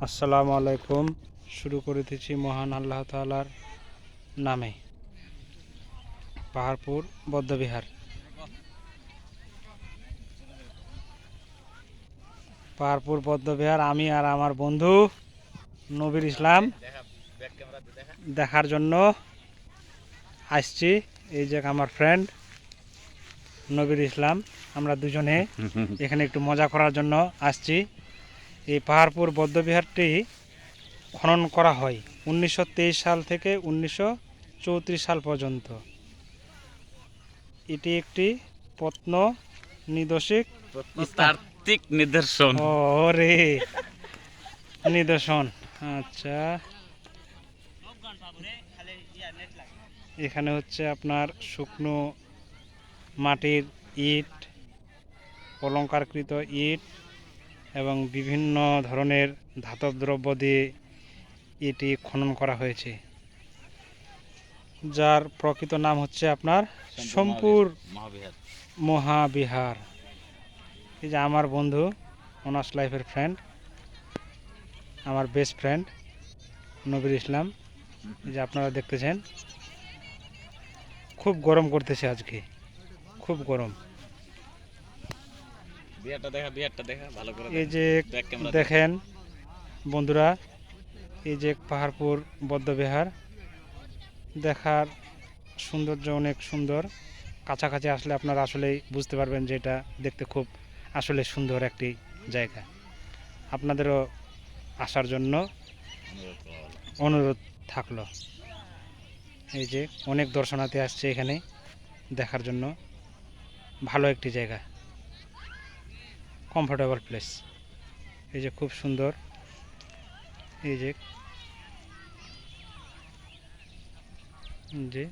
আসসালামু আলাইকুম। শুরু করিতেছি মহান আল্লাহ তাআলার নামে। পাহাড়পুর বৌদ্ধবিহার। পাহাড়পুর বৌদ্ধবিহার আমি আর আমার বন্ধু নবীর ইসলাম দেখার জন্য আসছি। এই যে আমার ফ্রেন্ড নবীর ইসলাম, আমরা দুজনে এখানে একটু মজা করার জন্য আসছি। এই পাহাড়পুর বৌদ্ধবিহারটি খনন করা হয় 1923 সাল থেকে 1934 সাল পর্যন্ত। এটি একটি প্রত্ন নিদর্শিক প্রত্নতাত্ত্বিক নিদর্শন। ওরে নিদর্শন। আচ্ছা, এখানে হচ্ছে আপনার শুকনো মাটির ইট, অলঙ্কারকৃত ইট এবং বিভিন্ন ধরনের ধাতব দ্রব্য দিয়ে এটি খনন করা হয়েছে, যার প্রকৃত নাম হচ্ছে আপনার সোমপুর মহাবিহার। এই যে আমার বন্ধু, অনার্স লাইফের ফ্রেন্ড, আমার বেস্ট ফ্রেন্ড নবীর ইসলাম। এই যে আপনারা দেখতেছেন, খুব গরম করতেছে আজকে, খুব গরম। বিহারটা দেখা ভালো করে। এই যে দেখেন বন্ধুরা, এই যে পাহাড়পুর বৌদ্ধবিহার দেখার সৌন্দর্য অনেক সুন্দর। কাছাকাছি আসলে আপনারা আসলেই বুঝতে পারবেন যে এটা দেখতে খুব আসলে সুন্দর একটি জায়গা। আপনাদেরও আসার জন্য অনুরোধ থাকলো। এই যে অনেক দর্শনার্থী আসছে এখানে দেখার জন্য। ভালো একটি জায়গা, কমফোর্টেবল প্লেস। এই যে খুব সুন্দর, এই যে যে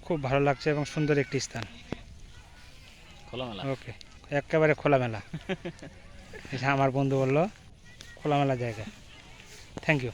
খুব ভালো লাগছে এবং সুন্দর একটি স্থান। খোলামেলা। ওকে, একেবারে খোলামেলা। আমার বন্ধু বললো খোলামেলা জায়গা। Thank you.